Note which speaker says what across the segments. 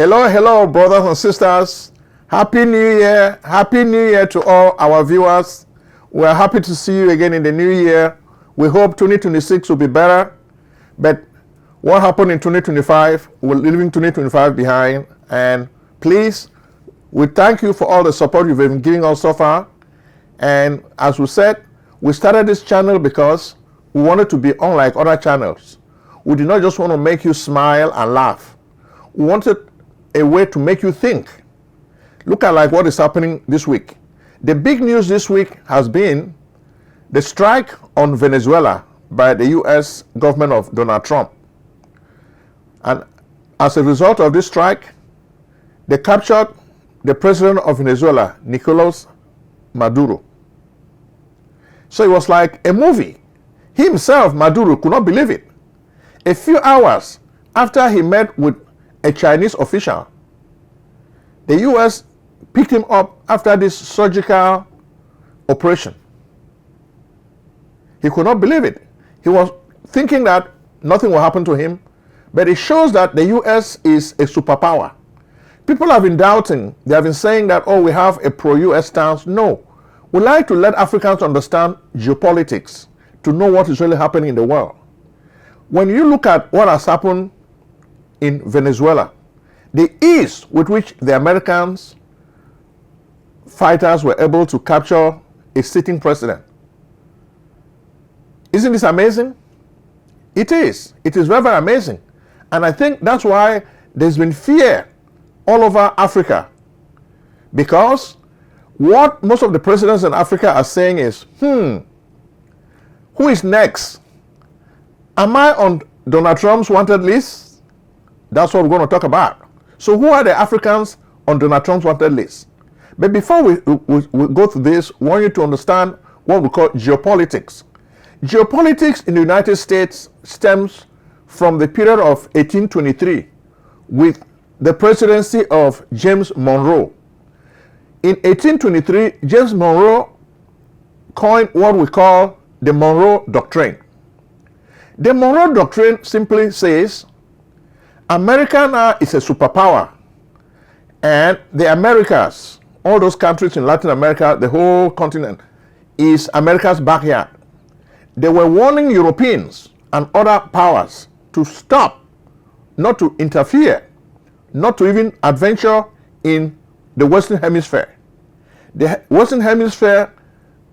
Speaker 1: Hello, hello, brothers and sisters. Happy New Year. Happy New Year to all our viewers. We're happy to see you again in the new year. We hope 2026 will be better. But what happened in 2025, we're leaving 2025 behind. And please, we thank you for all the support you've been giving us so far. And as we said, we started this channel because we wanted to be unlike other channels. We did not just want to make you smile and laugh. We wanted a way to make you think. Look at like what is happening this week. The big news this week has been the strike on Venezuela by the US government of Donald Trump. And as a result of this strike, they captured the president of Venezuela, Nicolas Maduro. So it was like a movie. He himself, Maduro, could not believe it. A few hours after he met with a Chinese official, the US picked him up after this surgical operation. He could not believe it. He was thinking that nothing will happen to him, but it shows that the US is a superpower. People have been doubting. They have been saying that, oh, we have a pro-US stance. No. We like to let Africans understand geopolitics to know what is really happening in the world. When you look at what has happened in Venezuela, the ease with which the Americans fighters were able to capture a sitting president. Isn't this amazing? It is. It is very, very amazing. And I think that's why there's been fear all over Africa. Because what most of the presidents in Africa are saying is, who is next? Am I on Donald Trump's wanted list? That's what we're going to talk about. So who are the Africans on Donald Trump's wanted list? But before we go through this, we want you to understand what we call geopolitics. Geopolitics in the United States stems from the period of 1823 with the presidency of James Monroe. In 1823, James Monroe coined what we call the Monroe Doctrine. The Monroe Doctrine simply says America now is a superpower, and the Americas, all those countries in Latin America, the whole continent, is America's backyard. They were warning Europeans and other powers to stop, not to interfere, not to even adventure in the Western Hemisphere. The Western Hemisphere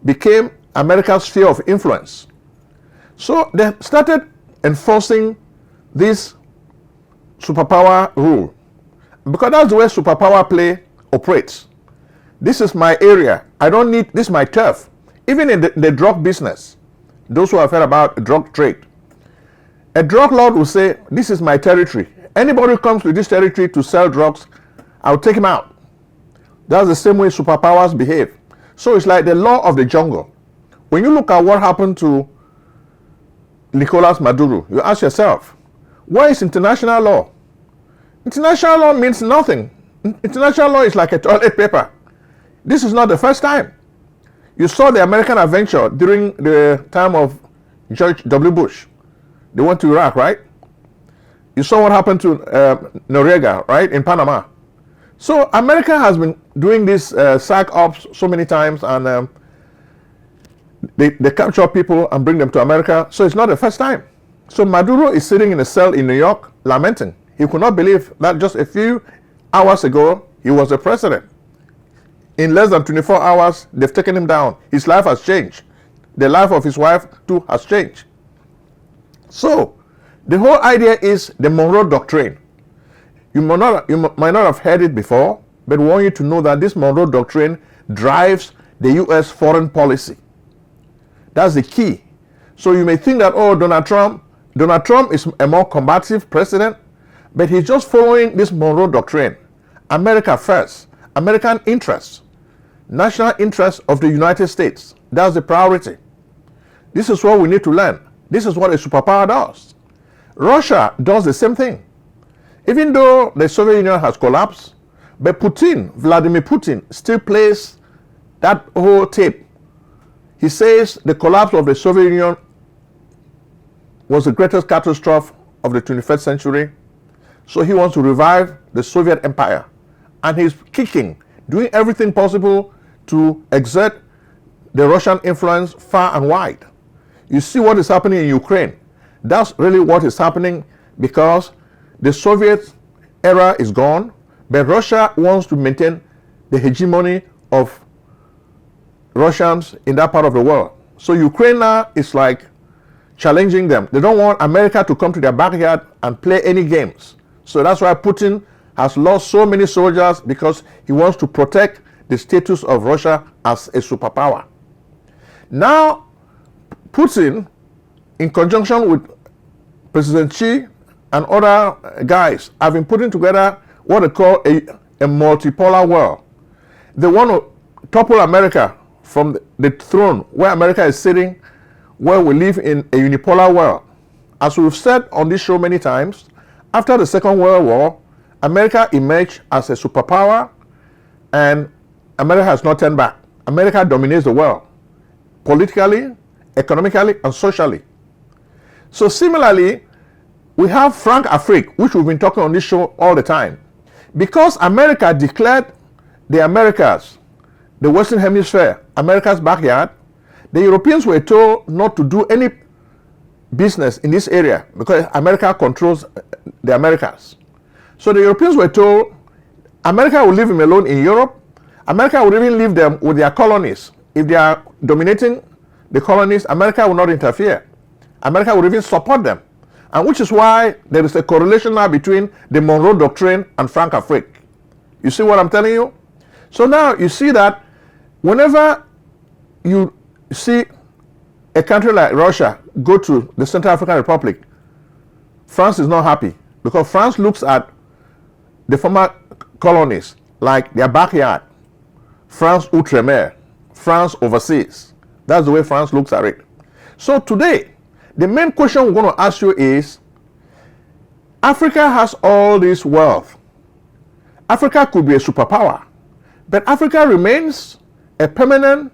Speaker 1: became America's sphere of influence. So they started enforcing this superpower rule. Because that's the way superpower play operates. This is my area. I don't need, this is my turf. Even in the drug business, those who have heard about drug trade, a drug lord will say, this is my territory. Anybody who comes to this territory to sell drugs, I'll take him out. That's the same way superpowers behave. So it's like the law of the jungle. When you look at what happened to Nicolas Maduro, you ask yourself, where is international law? International law means nothing. International law is like a toilet paper. This is not the first time. You saw the American adventure during the time of George W. Bush. They went to Iraq, right? You saw what happened to Noriega, right, in Panama. So America has been doing this SAC ops so many times, and they capture people and bring them to America. So it's not the first time. So Maduro is sitting in a cell in New York lamenting. He could not believe that just a few hours ago, he was the president. In less than 24 hours, they've taken him down. His life has changed. The life of his wife, too, has changed. So, the whole idea is the Monroe Doctrine. You might not have heard it before, but we want you to know that this Monroe Doctrine drives the U.S. foreign policy. That's the key. So you may think that, oh, Donald Trump is a more combative president, but he's just following this Monroe Doctrine. America first. American interests. National interests of the United States. That's the priority. This is what we need to learn. This is what a superpower does. Russia does the same thing. Even though the Soviet Union has collapsed, but Vladimir Putin, still plays that whole tape. He says the collapse of the Soviet Union was the greatest catastrophe of the 21st century. So he wants to revive the Soviet Empire. And he's kicking, doing everything possible to exert the Russian influence far and wide. You see what is happening in Ukraine. That's really what is happening, because the Soviet era is gone, but Russia wants to maintain the hegemony of Russians in that part of the world. So Ukraine now is like challenging them. They don't want America to come to their backyard and play any games. So that's why Putin has lost so many soldiers, because he wants to protect the status of Russia as a superpower. Now, Putin, in conjunction with President Xi and other guys, have been putting together what they call a multipolar world. They want to topple America from the throne where America is sitting, where we live in a unipolar world. As we've said on this show many times, after the Second World War, America emerged as a superpower, and America has not turned back. America dominates the world, politically, economically, and socially. So similarly, we have Franc-Afrique, which we've been talking on this show all the time. Because America declared the Americas, the Western Hemisphere, America's backyard, the Europeans were told not to do any business in this area because America controls the Americas. So the Europeans were told America will leave them alone in Europe. America will even leave them with their colonies. If they are dominating the colonies, America will not interfere. America will even support them. And which is why there is a correlation now between the Monroe Doctrine and Franc-Afrique. You see what I'm telling you? So now you see that whenever you see a country like Russia go to the Central African Republic, France is not happy, because France looks at the former colonies like their backyard. France outre-mer, France overseas. That's the way France looks at it. So today, the main question we're going to ask you is, Africa has all this wealth. Africa could be a superpower, but Africa remains a permanent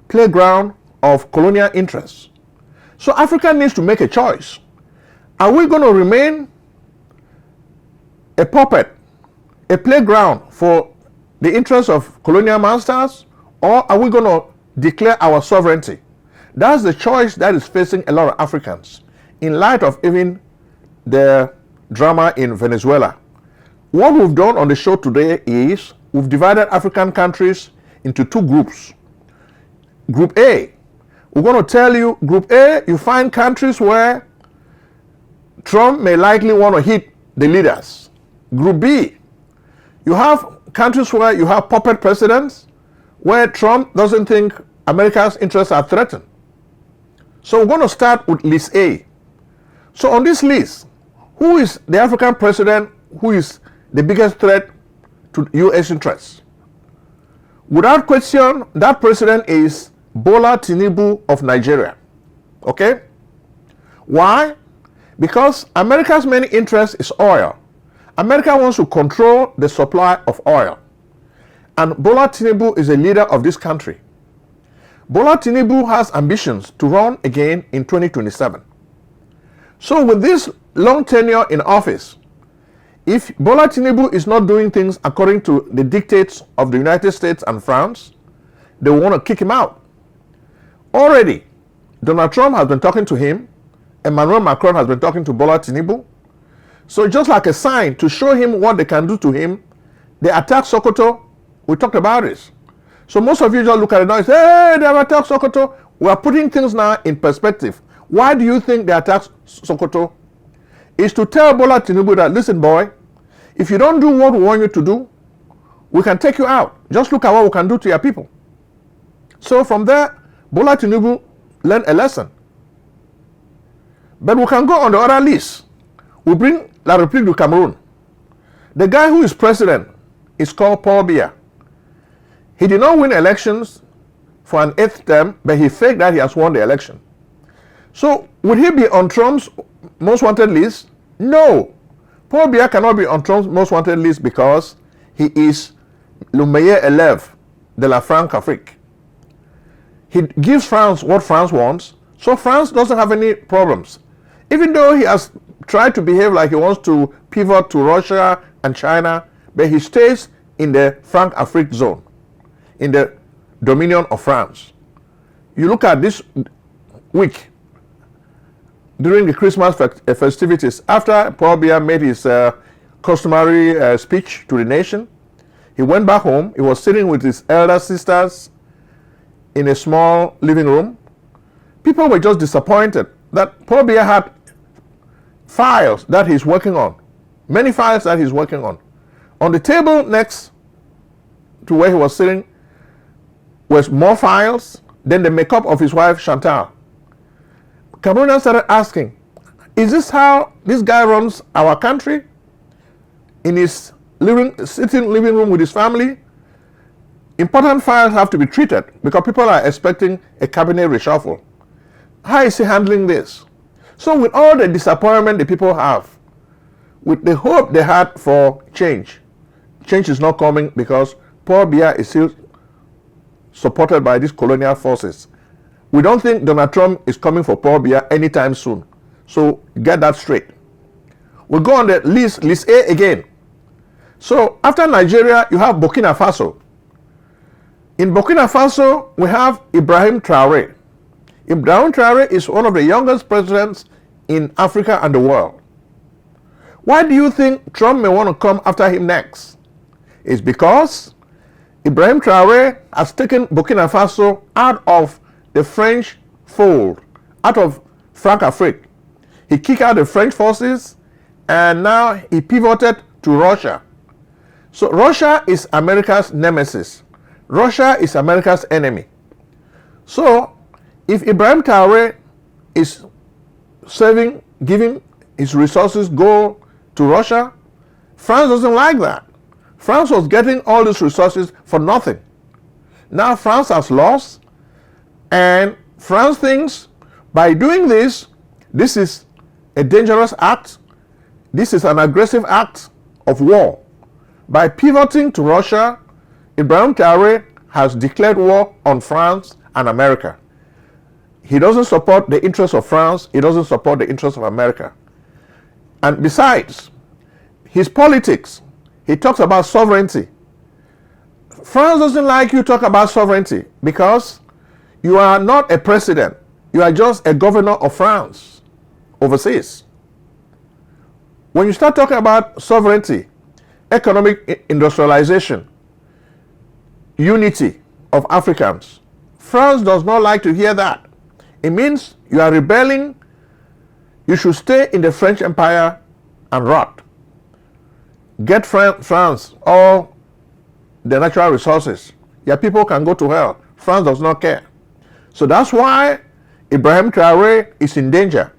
Speaker 1: playground of colonial interests. So Africa needs to make a choice. Are we going to remain a puppet, a playground for the interests of colonial masters, or are we going to declare our sovereignty? That's the choice that is facing a lot of Africans in light of even the drama in Venezuela. What we've done on the show today is we've divided African countries into two groups. Group A, we're going to tell you, Group A, you find countries where Trump may likely want to hit the leaders. Group B, you have countries where you have puppet presidents, where Trump doesn't think America's interests are threatened. So we're going to start with list A. So on this list, who is the African president who is the biggest threat to U.S. interests? Without question, that president is Bola Tinubu of Nigeria. Okay? Why? Because America's main interest is oil. America wants to control the supply of oil. And Bola Tinubu is a leader of this country. Bola Tinubu has ambitions to run again in 2027. So with this long tenure in office, if Bola Tinubu is not doing things according to the dictates of the United States and France, they want to kick him out. Already, Donald Trump has been talking to him, Emmanuel Macron has been talking to Bola Tinubu. So just like a sign to show him what they can do to him, they attacked Sokoto. We talked about this. So most of you just look at it now and say, hey, they have attacked Sokoto. We are putting things now in perspective. Why do you think they attacked Sokoto? It's to tell Bola Tinubu that, listen, boy, if you don't do what we want you to do, we can take you out. Just look at what we can do to your people. So from there, Bola Tinubu learned a lesson. But we can go on the other list. We bring La République du Cameroon. The guy who is president is called Paul Biya. He did not win elections for an 8th term, but he faked that he has won the election. So would he be on Trump's most wanted list? No. Paul Biya cannot be on Trump's most wanted list because he is le meilleur élève de la Franc-Afrique. He gives France what France wants, so France doesn't have any problems. Even though he has tried to behave like he wants to pivot to Russia, and China, but he stays in the Franc-Afrique zone, in the dominion of France. You look at this week, during the Christmas festivities, after Paul Biya made his customary speech to the nation, he went back home. He was sitting with his elder sisters in a small living room. People were just disappointed that Paul Biya had files that he's working on, many files that he's working on. On the table next to where he was sitting was more files, then the makeup of his wife, Chantal. Cameroonians started asking, is this how this guy runs our country? In his sitting living room with his family? Important files have to be treated because people are expecting a cabinet reshuffle. How is he handling this? So with all the disappointment the people have, with the hope they had for change, change is not coming because Paul Biya is still supported by these colonial forces. We don't think Donald Trump is coming for Paul Biya anytime soon. So get that straight. We'll go on the list A again. So after Nigeria, you have Burkina Faso. In Burkina Faso, we have Ibrahim Traoré. Ibrahim Traoré is one of the youngest presidents in Africa and the world. Why do you think Trump may want to come after him next? It's because Ibrahim Traoré has taken Burkina Faso out of the French fold, out of Franc-Afrique. He kicked out the French forces and now he pivoted to Russia. So Russia is America's nemesis. Russia is America's enemy. So if Ibrahim Traoré is giving his resources go to Russia, France doesn't like that. France was getting all these resources for nothing. Now France has lost, and France thinks by doing this, this is a dangerous act. This is an aggressive act of war. By pivoting to Russia, Ibrahim Traoré has declared war on France and America. He doesn't support the interests of France. He doesn't support the interests of America. And besides, his politics, he talks about sovereignty. France doesn't like you talk about sovereignty because you are not a president. You are just a governor of France overseas. When you start talking about sovereignty, economic industrialization, unity of Africans, France does not like to hear that. It means you are rebelling. You should stay in the French Empire and rot. Get France all the natural resources. Your people can go to hell. France does not care. So that's why Ibrahim Traoré is in danger.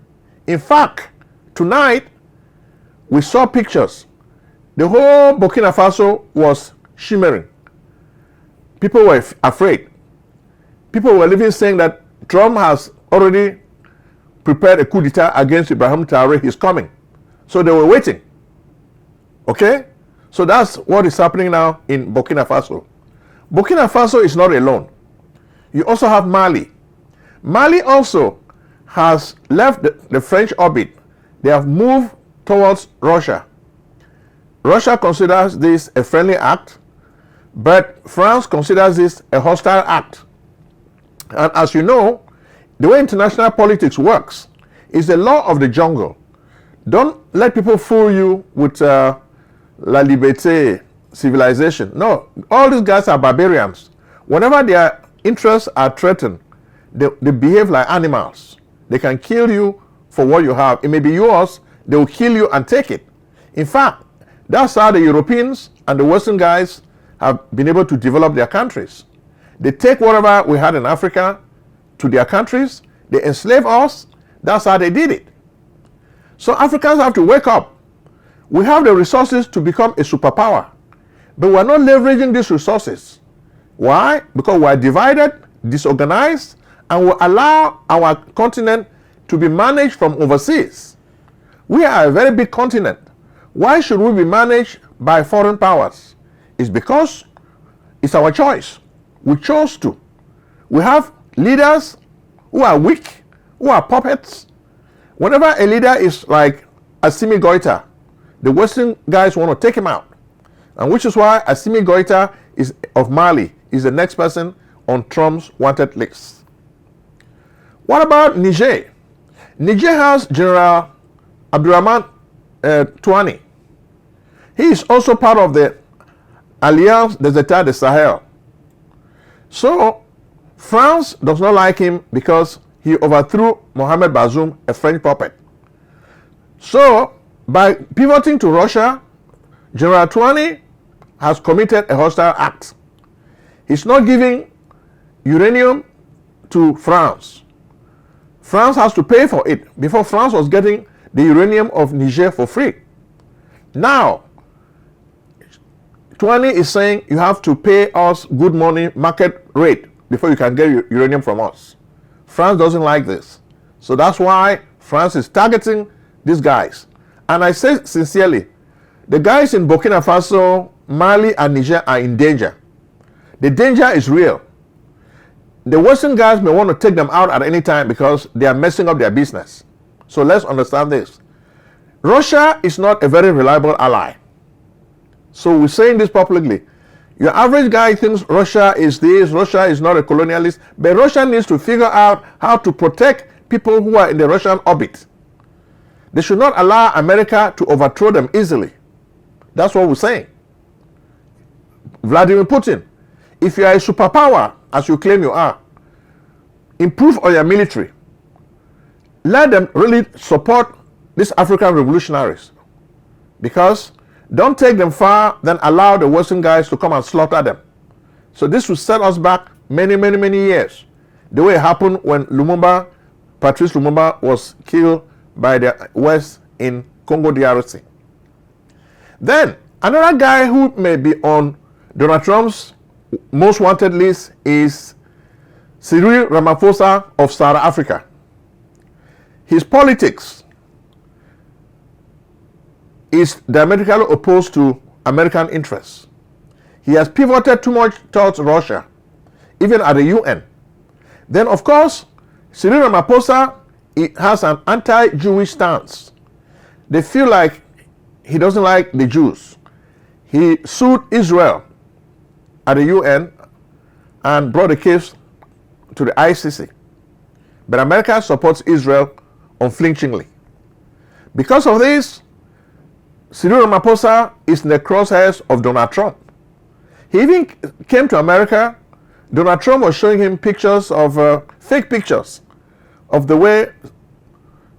Speaker 1: In fact, tonight we saw pictures. The whole Burkina Faso was shimmering. People were afraid. People were living saying that Trump has already prepared a coup d'etat against Ibrahim Traoré. He's coming. So they were waiting. Okay? So that's what is happening now in Burkina Faso. Burkina Faso is not alone. You also have Mali. Mali also has left the French orbit. They have moved towards Russia. Russia considers this a friendly act, but France considers this a hostile act. And as you know, the way international politics works is the law of the jungle. Don't let people fool you with la liberté civilization. No, all these guys are barbarians. Whenever their interests are threatened, they behave like animals. They can kill you for what you have. It may be yours, they will kill you and take it. In fact, that's how the Europeans and the Western guys have been able to develop their countries. They take whatever we had in Africa to their countries, they enslave us, that's how they did it. So Africans have to wake up. We have the resources to become a superpower, but we're not leveraging these resources. Why? Because we're divided, disorganized, and we allow our continent to be managed from overseas. We are a very big continent. Why should we be managed by foreign powers? It's because it's our choice. We chose to. We have leaders who are weak, who are puppets. Whenever a leader is like Assimi Goïta, The Western guys want to take him out. And which is why Assimi Goïta of Mali is the next person on Trump's wanted list. What about Niger? Niger has General Abdurrahman Touani. He is also part of the Alliance des États du Sahel. So, France does not like him because he overthrew Mohamed Bazoum, a French puppet. So, by pivoting to Russia, General Touani has committed a hostile act. He's not giving uranium to France. France has to pay for it. Before, France was getting the uranium of Niger for free. Now, Touani is saying you have to pay us good money, market rate, before you can get uranium from us. France doesn't like this. So that's why France is targeting these guys. And I say sincerely, the guys in Burkina Faso, Mali, and Niger are in danger. The danger is real. The Western guys may want to take them out at any time because they are messing up their business. So let's understand this. Russia is not a very reliable ally. So we're saying this publicly. Your average guy thinks Russia is this, Russia is not a colonialist, but Russia needs to figure out how to protect people who are in the Russian orbit. They should not allow America to overthrow them easily. That's what we're saying. Vladimir Putin, if you are a superpower, as you claim you are, improve on your military. Let them really support these African revolutionaries. Because don't take them far, then allow the Western guys to come and slaughter them. So this will set us back many, many, many years. The way it happened when Patrice Lumumba was killed by the West in Congo DRC. Then, another guy who may be on Donald Trump's most wanted list is Cyril Ramaphosa of South Africa. His politics is diametrically opposed to American interests. He has pivoted too much towards Russia, even at the UN. Then, of course, Cyril Ramaphosa has an anti-Jewish stance. They feel like he doesn't like the Jews. He sued Israel at the UN and brought the case to the ICC. But America supports Israel unflinchingly. Because of this, Cyril Ramaphosa is in the crosshairs of Donald Trump. He even came to America. Donald Trump was showing him pictures of fake pictures of the way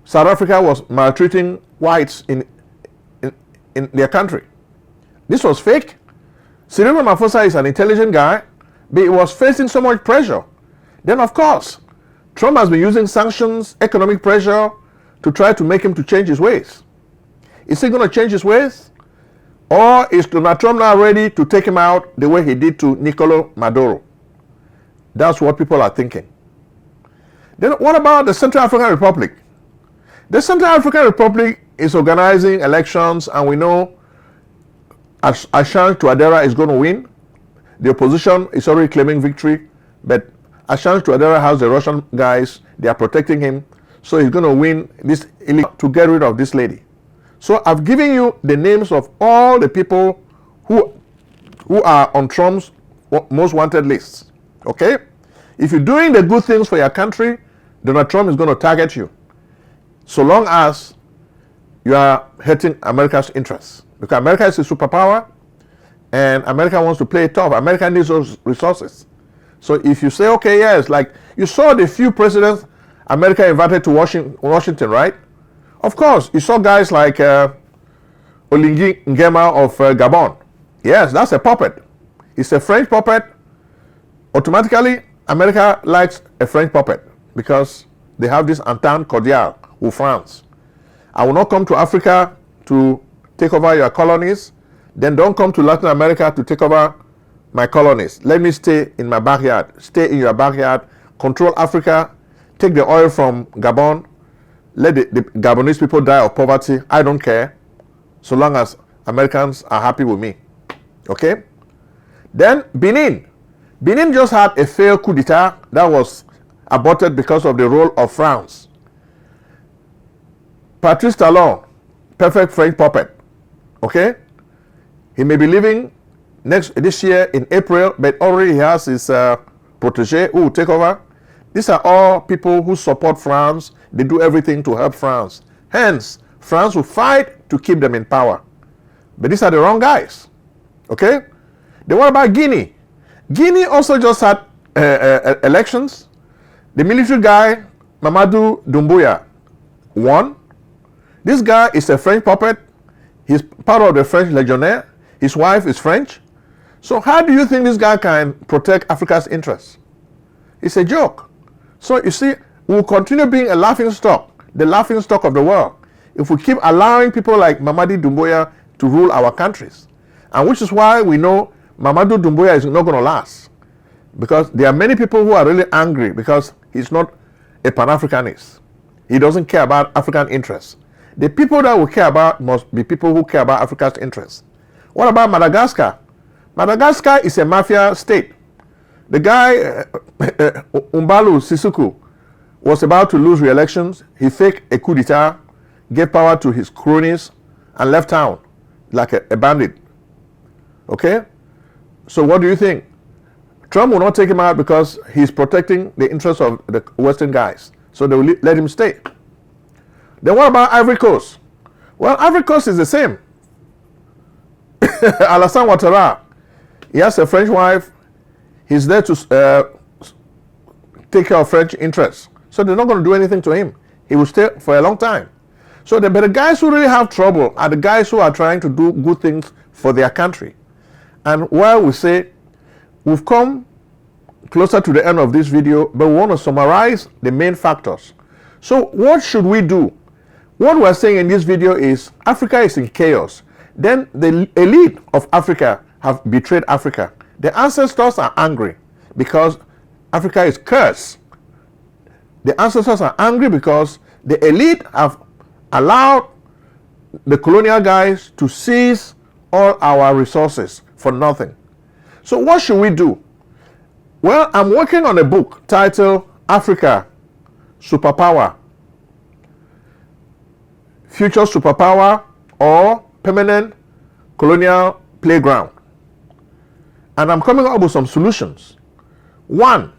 Speaker 1: South Africa was maltreating whites in their country. This was fake. Cyril Ramaphosa is an intelligent guy, but he was facing so much pressure. Then, of course, Trump has been using sanctions, economic pressure, to try to make him to change his ways. Is he going to change his ways? Or is Donald Trump now ready to take him out the way he did to Nicolas Maduro? That's what people are thinking. Then what about the Central African Republic? The Central African Republic is organizing elections, and we know Ashanti Touadera is going to win. The opposition is already claiming victory, but Ashanti Touadera has the Russian guys. They are protecting him, so he's going to win this to get rid of this lady. So I've given you the names of all the people who are on Trump's most wanted lists. Okay? If you're doing the good things for your country, Donald Trump is going to target you. So long as you are hurting America's interests. Because America is a superpower, and America wants to play tough. America needs those resources. So if you say, okay, yes, like you saw the few presidents America invited to Washington, right? Of course, you saw guys like Oligui Nguema of Gabon. Yes, that's a puppet. It's a French puppet. Automatically, America likes a French puppet because they have this entente cordiale with France. I will not come to Africa to take over your colonies. Then don't come to Latin America to take over my colonies. Let me stay in my backyard. Stay in your backyard. Control Africa. Take the oil from Gabon. Let the Gabonese people die of poverty. I don't care, so long as Americans are happy with me. Okay? Then Benin. Benin just had a failed coup d'etat that was aborted because of the role of France. Patrice Talon, perfect French puppet. Okay? He may be leaving this year in April, but already he has his protege who will take over. These are all people who support France. They do everything to help France. Hence, France will fight to keep them in power. But these are the wrong guys. Okay? Then what about Guinea? Guinea also just had elections. The military guy, Mamadou Doumbouya, won. This guy is a French puppet. He's part of the French Legionnaire. His wife is French. So how do you think this guy can protect Africa's interests? It's a joke. So you see, we'll continue being a laughing stock, the laughing stock of the world, if we keep allowing people like Mamadou Doumbouya to rule our countries. And which is why we know Mamadou Doumbouya is not going to last. Because there are many people who are really angry because he's not a Pan-Africanist. He doesn't care about African interests. The people that we care about must be people who care about Africa's interests. What about Madagascar? Madagascar is a mafia state. The guy, Umbalu Sissoco, was about to lose re-elections. He faked a coup d'etat, gave power to his cronies, and left town like a bandit. Okay? So what do you think? Trump will not take him out because he's protecting the interests of the Western guys. So they will let him stay. Then what about Ivory Coast? Well, Ivory Coast is the same. Alassane Ouattara, he has a French wife. He's there to take care of French interests. So they're not going to do anything to him. He will stay for a long time. So but the guys who really have trouble are the guys who are trying to do good things for their country. And while we say we've come closer to the end of this video, but we want to summarize the main factors. So what should we do? What we're saying in this video is Africa is in chaos. Then the elite of Africa have betrayed Africa. The ancestors are angry because Africa is cursed. The ancestors are angry because the elite have allowed the colonial guys to seize all our resources for nothing. So what should we do? Well, I'm working on a book titled Africa, Superpower, Future Superpower or Permanent Colonial Playground. And I'm coming up with some solutions. One,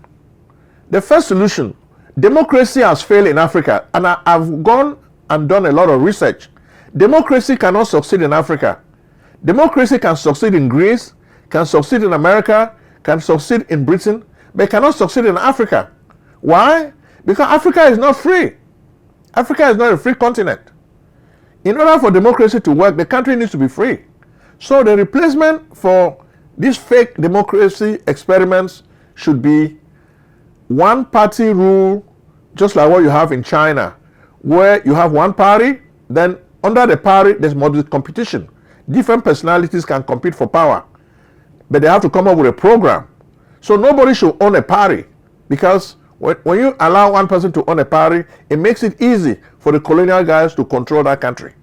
Speaker 1: the first solution, democracy has failed in Africa. And I've gone and done a lot of research. Democracy cannot succeed in Africa. Democracy can succeed in Greece, can succeed in America, can succeed in Britain, but cannot succeed in Africa. Why? Because Africa is not free. Africa is not a free continent. In order for democracy to work, the country needs to be free. So the replacement for these fake democracy experiments should be one party rule, just like what you have in China, where you have one party, then under the party there's more competition. Different personalities can compete for power, but they have to come up with a program. So nobody should own a party, because when you allow one person to own a party, it makes it easy for the colonial guys to control that country.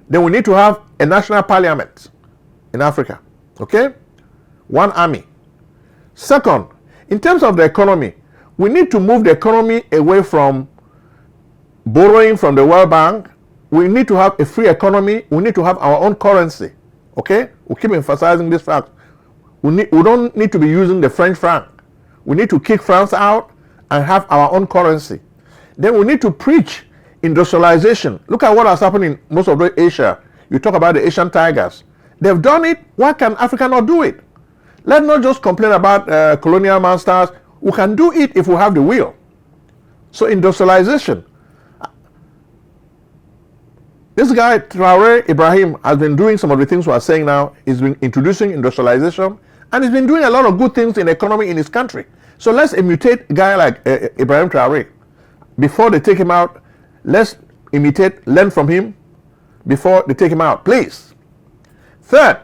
Speaker 1: Then we need to have a national parliament in Africa. Okay? One army. Second, in terms of the economy, we need to move the economy away from borrowing from the World Bank. We need to have a free economy. We need to have our own currency. Okay? We keep emphasizing this fact. We don't need to be using the French franc. We need to kick France out and have our own currency. Then we need to preach industrialization. Look at what has happened in most of Asia. You talk about the Asian tigers. They've done it. Why can Africa not do it? Let's not just complain about colonial masters. We can do it if we have the will. So industrialization. This guy, Traoré Ibrahim, has been doing some of the things we are saying now. He's been introducing industrialization, and he's been doing a lot of good things in the economy in his country. So let's imitate a guy like Ibrahim Traoré. Before they take him out, let's imitate, learn from him before they take him out, please. Third,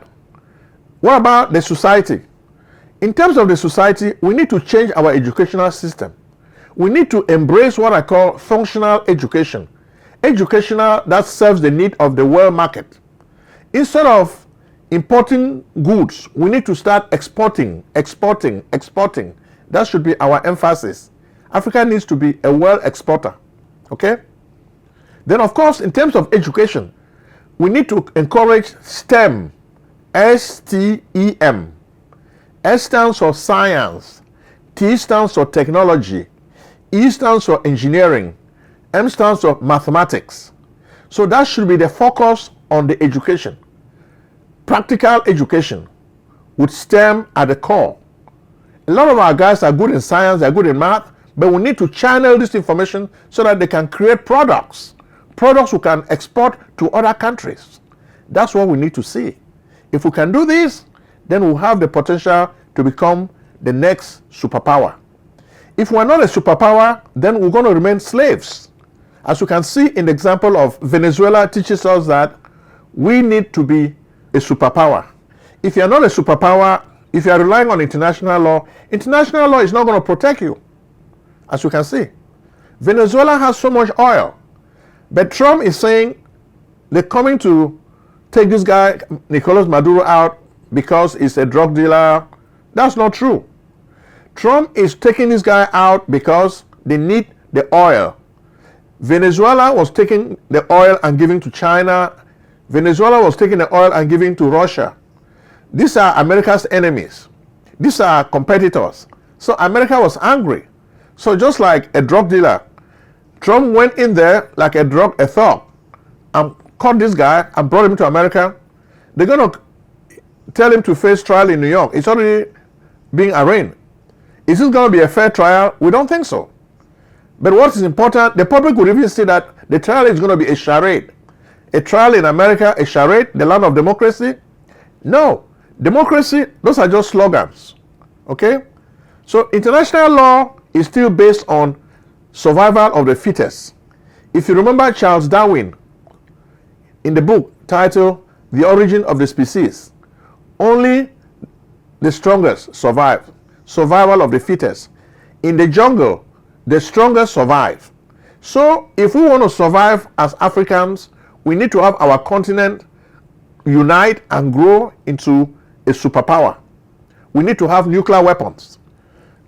Speaker 1: what about the society? In terms of the society, we need to change our educational system. We need to embrace what I call functional education. Educational that serves the need of the world market. Instead of importing goods, we need to start exporting. That should be our emphasis. Africa needs to be a world exporter. Okay? Then, of course, in terms of education, We need to encourage STEM, STEM. S stands for science, T stands for technology, E stands for engineering, M stands for mathematics. So that should be the focus on the education. Practical education with STEM at the core. A lot of our guys are good in science, they're good in math, but we need to channel this information so that they can create products we can export to other countries. That's what we need to see. If we can do this, then we'll have the potential to become the next superpower. If we're not a superpower, then we're going to remain slaves. As you can see in the example of Venezuela teaches us that we need to be a superpower. If you're not a superpower, if you're relying on international law is not going to protect you. As you can see, Venezuela has so much oil, but Trump is saying they're coming to take this guy, Nicolas Maduro, out because he's a drug dealer. That's not true. Trump is taking this guy out because they need the oil. Venezuela was taking the oil and giving to China. Venezuela was taking the oil and giving to Russia. These are America's enemies. These are competitors. So America was angry. So just like a drug dealer, Trump went in there like a thug and caught this guy and brought him to America. They're going to tell him to face trial in New York. It's already being arraigned. Is this going to be a fair trial? We don't think so. But what is important, the public would even say that the trial is going to be a charade. A trial in America, a charade, the land of democracy? No. Democracy, those are just slogans. Okay? So international law is still based on survival of the fittest. If you remember Charles Darwin, in the book titled The Origin of the Species, only the strongest survive. Survival of the fittest. In the jungle, the strongest survive. So if we want to survive as Africans, we need to have our continent unite and grow into a superpower. We need to have nuclear weapons.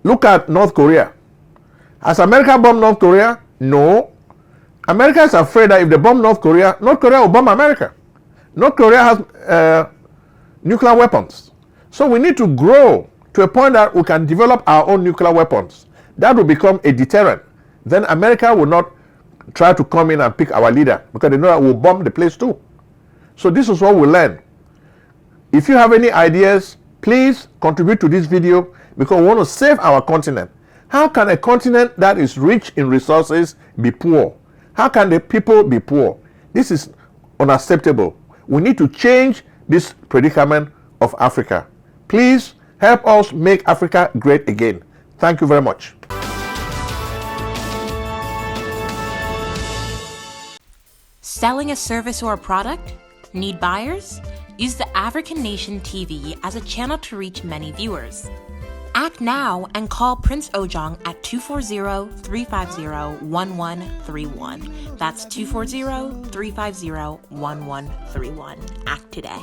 Speaker 1: Look at North Korea. Has America bombed North Korea? No. America is afraid that if they bomb North Korea will bomb America. North Korea has nuclear weapons. So we need to grow to a point that we can develop our own nuclear weapons. That will become a deterrent. Then America will not try to come in and pick our leader because they know that we'll bomb the place too. So this is what we learn. If you have any ideas, please contribute to this video because we want to save our continent. How can a continent that is rich in resources be poor? How can the people be poor? This is unacceptable. We need to change this predicament of Africa. Please help us make Africa great again. Thank you very much.
Speaker 2: Selling a service or a product? Need buyers? Use the African Nation TV as a channel to reach many viewers. Act now and call Prince Ojong at 240-350-1131. That's 240-350-1131. Act today.